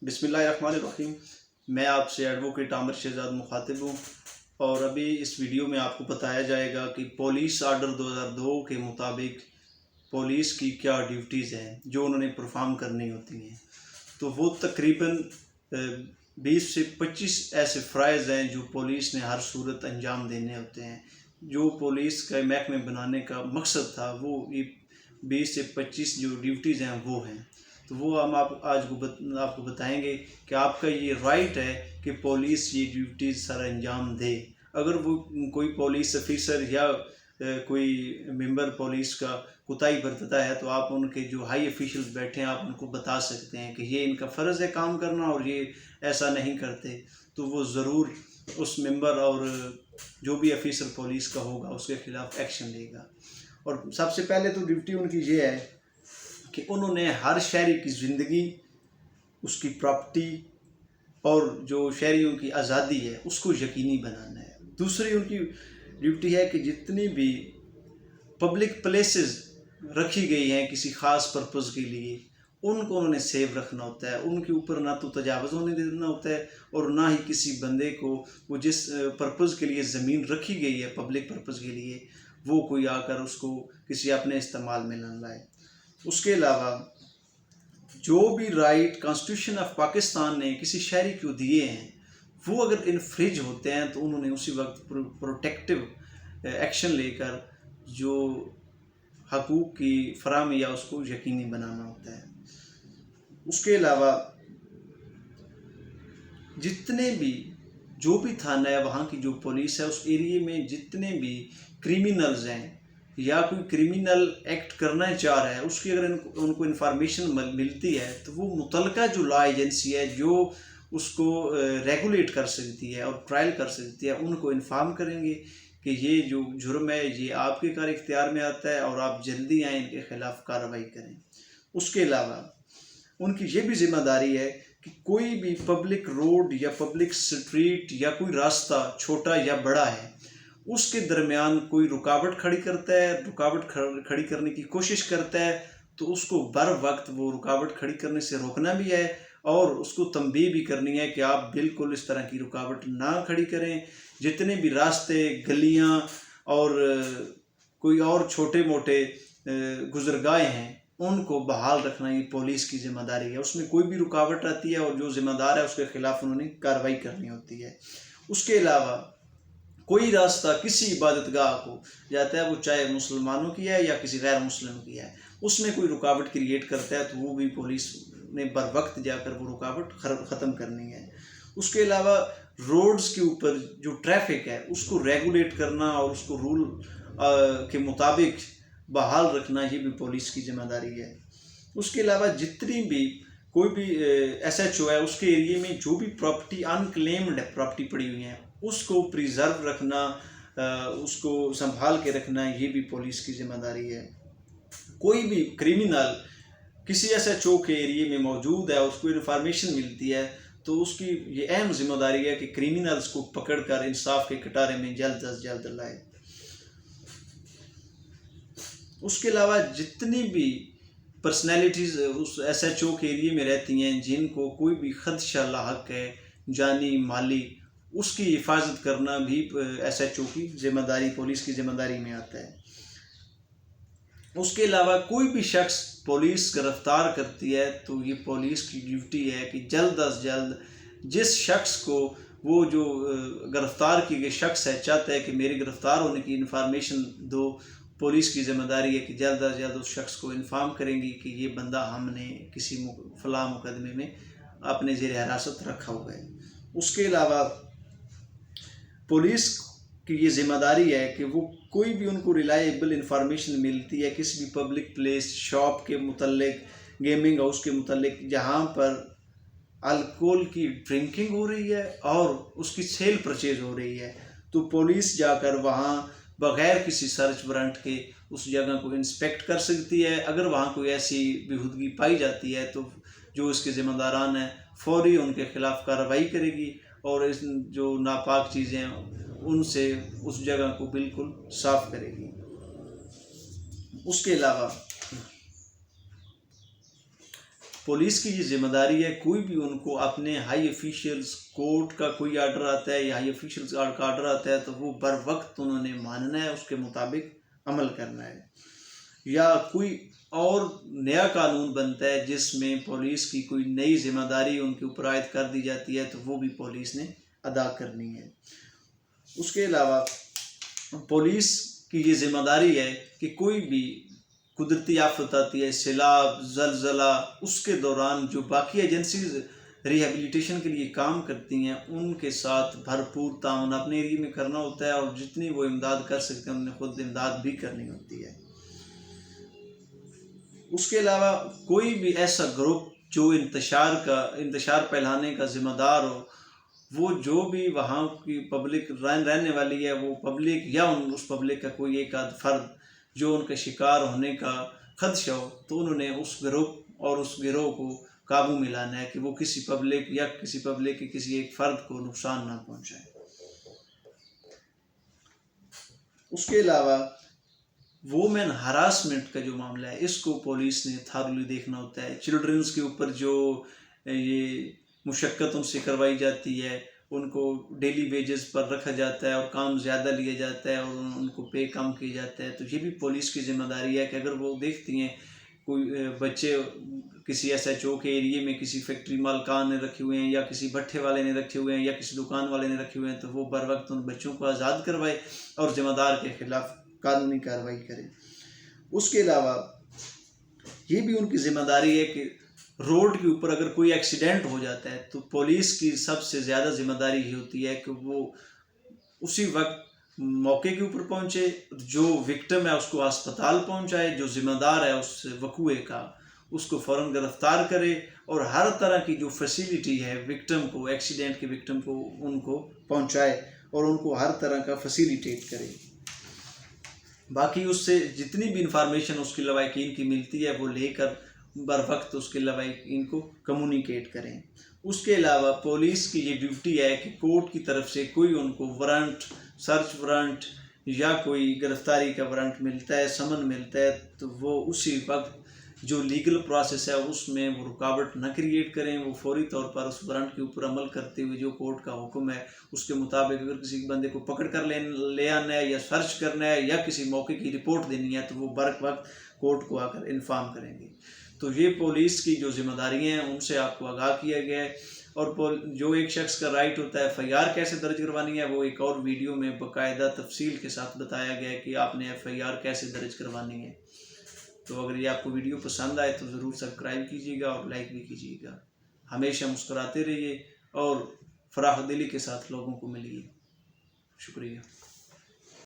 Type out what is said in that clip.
بسم اللہ الرحمن الرحیم۔ میں آپ سے ایڈوکیٹ عامر شہزاد مخاطب ہوں، اور ابھی اس ویڈیو میں آپ کو بتایا جائے گا کہ پولیس آرڈر 2002 کے مطابق پولیس کی کیا ڈیوٹیز ہیں جو انہوں نے پرفارم کرنی ہوتی ہیں۔ تو وہ تقریباً 20 سے 25 ایسے فرائض ہیں جو پولیس نے ہر صورت انجام دینے ہوتے ہیں۔ جو پولیس کا محکمے بنانے کا مقصد تھا وہ یہ 20 سے 25 جو ڈیوٹیز ہیں وہ ہیں۔ تو وہ ہم آج آپ کو بتائیں گے کہ آپ کا یہ رائٹ ہے کہ پولیس یہ ڈیوٹیز سر انجام دے۔ اگر وہ کوئی پولیس آفیسر یا کوئی ممبر پولیس کا کوتاہی برتتا ہے تو آپ ان کے جو ہائی آفیشلز بیٹھے ہیں آپ ان کو بتا سکتے ہیں کہ یہ ان کا فرض ہے کام کرنا اور یہ ایسا نہیں کرتے، تو وہ ضرور اس ممبر اور جو بھی آفیسر پولیس کا ہوگا اس کے خلاف ایکشن لے گا۔ اور سب سے پہلے تو ڈیوٹی ان کی یہ ہے کہ انہوں نے ہر شہری کی زندگی، اس کی پراپرٹی اور جو شہریوں کی آزادی ہے اس کو یقینی بنانا ہے۔ دوسری ان کی ڈیوٹی ہے کہ جتنی بھی پبلک پلیسز رکھی گئی ہیں کسی خاص پرپز کے لیے ان کو انہوں نے سیو رکھنا ہوتا ہے، ان کے اوپر نہ تو تجاوز ہونے دینا ہوتا ہے اور نہ ہی کسی بندے کو وہ جس پرپز کے لیے زمین رکھی گئی ہے پبلک پرپز کے لیے وہ کوئی آ کر اس کو کسی اپنے استعمال میں نہ لائے۔ اس کے علاوہ جو بھی رائٹ کانسٹیٹیوشن آف پاکستان نے کسی شہری کو دیے ہیں وہ اگر انفریج ہوتے ہیں تو انہوں نے اسی وقت پروٹیکٹیو ایکشن لے کر جو حقوق کی فراہمی یا اس کو یقینی بنانا ہوتا ہے۔ اس کے علاوہ جتنے بھی جو بھی تھانہ ہے وہاں کی جو پولیس ہے اس ایریے میں جتنے بھی کریمنلز ہیں یا کوئی کرمنل ایکٹ کرنا چاہ رہا ہے اس کی اگر ان کو انفارمیشن ملتی ہے تو وہ متعلقہ جو لا ایجنسی ہے جو اس کو ریگولیٹ کر سکتی ہے اور ٹرائل کر سکتی ہے ان کو انفارم کریں گے کہ یہ جو جرم ہے یہ آپ کے کار اختیار میں آتا ہے اور آپ جلدی آئیں ان کے خلاف کارروائی کریں۔ اس کے علاوہ ان کی یہ بھی ذمہ داری ہے کہ کوئی بھی پبلک روڈ یا پبلک سٹریٹ یا کوئی راستہ چھوٹا یا بڑا ہے اس کے درمیان کوئی رکاوٹ کھڑی کرتا ہے، رکاوٹ کھڑی کرنے کی کوشش کرتا ہے تو اس کو بر وقت وہ رکاوٹ کھڑی کرنے سے روکنا بھی ہے اور اس کو تنبیہ بھی کرنی ہے کہ آپ بالکل اس طرح کی رکاوٹ نہ کھڑی کریں۔ جتنے بھی راستے، گلیاں اور کوئی اور چھوٹے موٹے گزرگاہیں ہیں ان کو بحال رکھنا یہ پولیس کی ذمہ داری ہے۔ اس میں کوئی بھی رکاوٹ آتی ہے اور جو ذمہ دار ہے اس کے خلاف انہوں نے کارروائی کرنی ہوتی ہے۔ اس کے علاوہ کوئی راستہ کسی عبادت گاہ کو جاتا ہے وہ چاہے مسلمانوں کی ہے یا کسی غیر مسلم کی ہے اس میں کوئی رکاوٹ کریٹ کرتا ہے تو وہ بھی پولیس نے بر وقت جا کر وہ رکاوٹ ختم کرنی ہے۔ اس کے علاوہ روڈز کے اوپر جو ٹریفک ہے اس کو ریگولیٹ کرنا اور اس کو رول کے مطابق بحال رکھنا یہ بھی پولیس کی ذمہ داری ہے۔ اس کے علاوہ جتنی بھی کوئی بھی ایس ایچ او ہے اس کے ایریے میں جو بھی پراپرٹی انکلیمڈ پراپرٹی پڑی ہوئی ہیں اس کو پریزرو رکھنا، اس کو سنبھال کے رکھنا یہ بھی پولیس کی ذمہ داری ہے۔ کوئی بھی کریمنل کسی ایس ایچ او کے ایریے میں موجود ہے اس کو انفارمیشن ملتی ہے تو اس کی یہ اہم ذمہ داری ہے کہ کریمنلز کو پکڑ کر انصاف کے کٹارے میں جلد از جلد لائے۔ اس کے علاوہ جتنی بھی پرسنالٹیز اس ایس ایچ او کے ایریے میں رہتی ہیں جن کو کوئی بھی خدشہ لاحق ہے جانی مالی اس کی حفاظت کرنا بھی ایس ایچ او کی ذمہ داری، پولیس کی ذمہ داری میں آتا ہے۔ اس کے علاوہ کوئی بھی شخص پولیس گرفتار کرتی ہے تو یہ پولیس کی ڈیوٹی ہے کہ جلد از جلد جس شخص کو وہ جو گرفتار کی گئے شخص ہے چاہتا ہے کہ میرے گرفتار ہونے کی انفارمیشن دو، پولیس کی ذمہ داری ہے کہ جلد از جلد اس شخص کو انفارم کریں گی کہ یہ بندہ ہم نے کسی فلاں مقدمے میں اپنے زیر حراست رکھا ہوا ہے۔ اس کے علاوہ پولیس کی یہ ذمہ داری ہے کہ وہ کوئی بھی ان کو ریلائیبل انفارمیشن ملتی ہے کسی بھی پبلک پلیس، شاپ کے متعلق، گیمنگ ہاؤس کے متعلق جہاں پر الکوہول کی ڈرنکنگ ہو رہی ہے اور اس کی سیل پرچیز ہو رہی ہے تو پولیس جا کر وہاں بغیر کسی سرچ وارنٹ کے اس جگہ کو انسپیکٹ کر سکتی ہے۔ اگر وہاں کوئی ایسی بےہودگی پائی جاتی ہے تو جو اس کے ذمہ داران ہیں فوری ان کے خلاف کارروائی کرے گی اور اس جو ناپاک چیزیں ہیں ان سے اس جگہ کو بالکل صاف کرے گی۔ اس کے علاوہ پولیس کی یہ ذمہ داری ہے، کوئی بھی ان کو اپنے ہائی افیشیلز، کورٹ کا کوئی آرڈر آتا ہے یا ہائی افیشیلز کا آرڈر آتا ہے تو وہ بر وقت انہوں نے ماننا ہے، اس کے مطابق عمل کرنا ہے۔ یا کوئی اور نیا قانون بنتا ہے جس میں پولیس کی کوئی نئی ذمہ داری ان کے اوپر عائد کر دی جاتی ہے تو وہ بھی پولیس نے ادا کرنی ہے۔ اس کے علاوہ پولیس کی یہ ذمہ داری ہے کہ کوئی بھی قدرتی آفت آتی ہے، سیلاب، زلزلہ، اس کے دوران جو باقی ایجنسیز ریہیبلیٹیشن کے لیے کام کرتی ہیں ان کے ساتھ بھرپور تعاون اپنے ایریے میں کرنا ہوتا ہے، اور جتنی وہ امداد کر سکتے ہیں انہیں خود امداد بھی کرنی ہوتی ہے۔ اس کے علاوہ کوئی بھی ایسا گروپ جو انتشار پھیلانے کا ذمہ دار ہو، وہ جو بھی وہاں کی پبلک رہنے والی ہے، وہ پبلک یا اس پبلک کا کوئی ایک آدھ فرد جو ان کا شکار ہونے کا خدشہ ہو، تو انہوں نے اس گروپ اور اس گروہ کو قابو میں لانا ہے کہ وہ کسی پبلک کے کسی ایک فرد کو نقصان نہ پہنچائے۔ اس کے علاوہ وومن ہراسمنٹ کا جو معاملہ ہے اس کو پولیس نے تھارلی دیکھنا ہوتا ہے۔ چلڈرنز کے اوپر جو یہ مشقت ان سے کروائی جاتی ہے، ان کو ڈیلی ویجز پر رکھا جاتا ہے اور کام زیادہ لیا جاتا ہے اور ان کو پے کم کیا جاتا ہے، تو یہ بھی پولیس کی ذمہ داری ہے کہ اگر وہ دیکھتی ہیں کوئی بچے کسی ایس ایچ او کے ایریے میں کسی فیکٹری مالکان نے رکھے ہوئے ہیں یا کسی بھٹے والے نے رکھے ہوئے ہیں یا کسی دکان والے نے رکھے ہوئے ہیں، تو وہ بر وقت ان بچوں کو آزاد کروائے اور ذمہ دار کے خلاف قانونی کارروائی کرے۔ اس کے علاوہ یہ بھی ان کی ذمہ داری ہے کہ روڈ کے اوپر اگر کوئی ایکسیڈنٹ ہو جاتا ہے تو پولیس کی سب سے زیادہ ذمہ داری یہ ہوتی ہے کہ وہ اسی وقت موقع کے اوپر پہنچے، جو وکٹم ہے اس کو ہسپتال پہنچائے، جو ذمہ دار ہے اس وقوعے کا اس کو فوراً گرفتار کرے، اور ہر طرح کی جو فیسیلیٹی ہے وکٹم کو، ایکسیڈنٹ کے وکٹم کو، ان کو پہنچائے اور ان کو ہر طرح کا فیسیلیٹیٹ کرے۔ باقی اس سے جتنی بھی انفارمیشن اس کے لواحقین کی ملتی ہے وہ لے کر بر وقت اس کے لواحقین کو کمیونیکیٹ کریں۔ اس کے علاوہ پولیس کی یہ ڈیوٹی ہے کہ کورٹ کی طرف سے کوئی ان کو وارنٹ، سرچ وارنٹ یا کوئی گرفتاری کا وارنٹ ملتا ہے، سمن ملتا ہے، تو وہ اسی وقت جو لیگل پروسیس ہے اس میں وہ رکاوٹ نہ کریٹ کریں، وہ فوری طور پر اس وارنٹ کے اوپر عمل کرتے ہوئے جو کورٹ کا حکم ہے اس کے مطابق اگر کسی بندے کو پکڑ کر لے آنا ہے یا سرچ کرنا ہے یا کسی موقع کی رپورٹ دینی ہے تو وہ برق وقت کورٹ کو آ کر انفارم کریں گے۔ تو یہ پولیس کی جو ذمہ داریاں ہیں ان سے آپ کو آگاہ کیا گیا ہے، اور جو ایک شخص کا رائٹ ہوتا ہے ایف آئی آر کیسے درج کروانی ہے وہ ایک اور ویڈیو میں باقاعدہ تفصیل کے ساتھ بتایا گیا ہے کہ آپ نے ایف آئی آر کیسے درج کروانی ہے۔ تو اگر یہ آپ کو ویڈیو پسند آئے تو ضرور سبسکرائب کیجیے گا اور لائک بھی کیجیے گا۔ ہمیشہ مسکراتے رہیے اور فراخ دلی کے ساتھ لوگوں کو ملیے۔ شکریہ۔